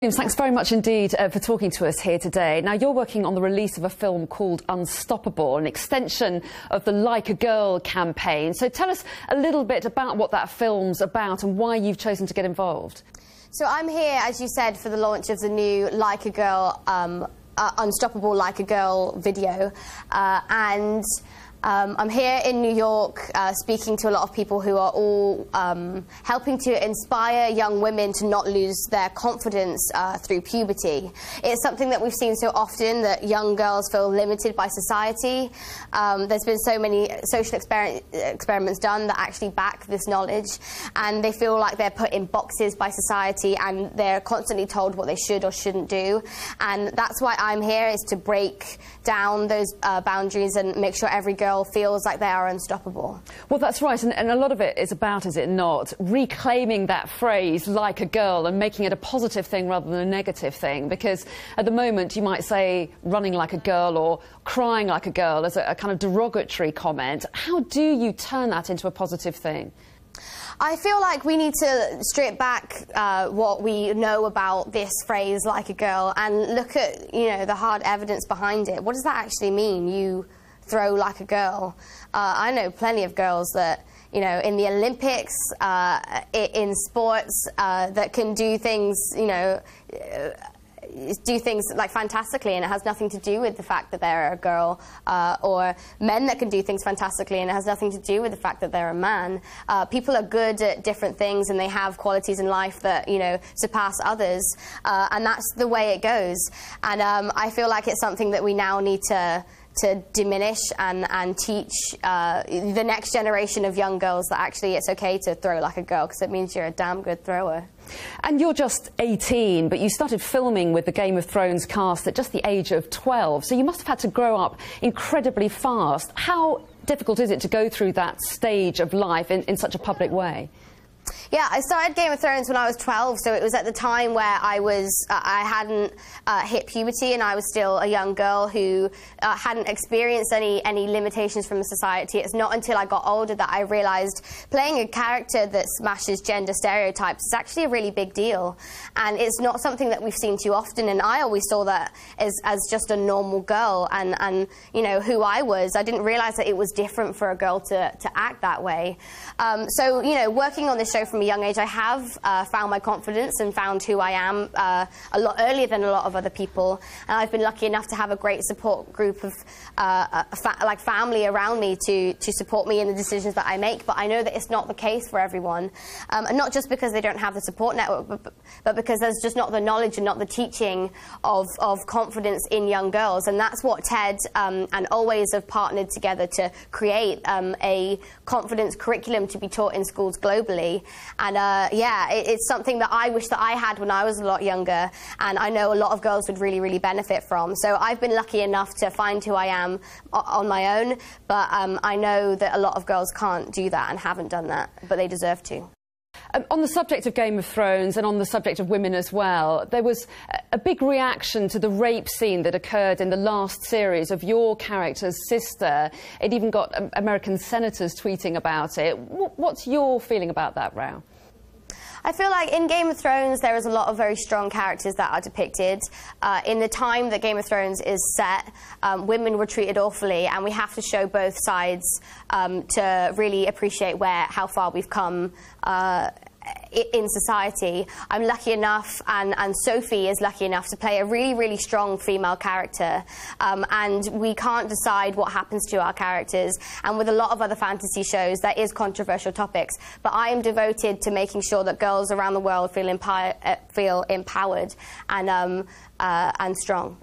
James, thanks very much indeed for talking to us here today. Now, you're working on the release of a film called Unstoppable, an extension of the Like a Girl campaign. So tell us a little bit about what that film's about and why you've chosen to get involved. So I'm here, as you said, for the launch of the new Like a Girl, Unstoppable Like a Girl video. I'm here in New York speaking to a lot of people who are all helping to inspire young women to not lose their confidence through puberty. It's something that we've seen so often, that young girls feel limited by society. There's been so many social experiments done that actually back this knowledge, and they feel like they're put in boxes by society and they're constantly told what they should or shouldn't do. And that's why I'm here, is to break down those boundaries and make sure every girl feels like they are unstoppable. Well, that's right, and a lot of it is about, is it not, reclaiming that phrase, like a girl, and making it a positive thing rather than a negative thing, because at the moment you might say running like a girl or crying like a girl as a kind of derogatory comment. How do you turn that into a positive thing? I feel like we need to strip back what we know about this phrase, like a girl, and look at, you know, the hard evidence behind it. What does that actually mean? You throw like a girl. I know plenty of girls that, you know, in the Olympics, in sports, that can do things, you know, do things like fantastically, and it has nothing to do with the fact that they're a girl, or men that can do things fantastically and it has nothing to do with the fact that they're a man. People are good at different things and they have qualities in life that, you know, surpass others, and that's the way it goes. And I feel like it's something that we now need to diminish and teach the next generation of young girls that actually it's okay to throw like a girl, because it means you're a damn good thrower. And you're just 18, but you started filming with the Game of Thrones cast at just the age of 12, so you must have had to grow up incredibly fast. How difficult is it to go through that stage of life in such a public way? Yeah, I started Game of Thrones when I was 12, so it was at the time where I hadn't hit puberty, and I was still a young girl who hadn't experienced any limitations from the society. It's not until I got older that I realised playing a character that smashes gender stereotypes is actually a really big deal, and it's not something that we've seen too often. And I always saw that as just a normal girl, and you know, who I was. I didn't realise that it was different for a girl to act that way. So, you know, working on this show from a young age, I have found my confidence and found who I am a lot earlier than a lot of other people, and I've been lucky enough to have a great support group of like family around me to support me in the decisions that I make. But I know that it's not the case for everyone, and not just because they don't have the support network, but because there's just not the knowledge and not the teaching of confidence in young girls. And that's what TED and Always have partnered together to create a confidence curriculum to be taught in schools globally. And yeah, it's something that I wish that I had when I was a lot younger, and I know a lot of girls would really, really benefit from. So I've been lucky enough to find who I am on my own, but I know that a lot of girls can't do that and haven't done that, but they deserve to. On the subject of Game of Thrones and on the subject of women as well, there was a big reaction to the rape scene that occurred in the last series of your character's sister. It even got American senators tweeting about it. What's your feeling about that, Rao? I feel like in Game of Thrones there is a lot of very strong characters that are depicted. In the time that Game of Thrones is set, women were treated awfully, and we have to show both sides to really appreciate how far we've come in society. I'm lucky enough, and Sophie is lucky enough, to play a really, really strong female character, and we can't decide what happens to our characters. And with a lot of other fantasy shows, there is controversial topics, but I am devoted to making sure that girls around the world feel empowered and strong.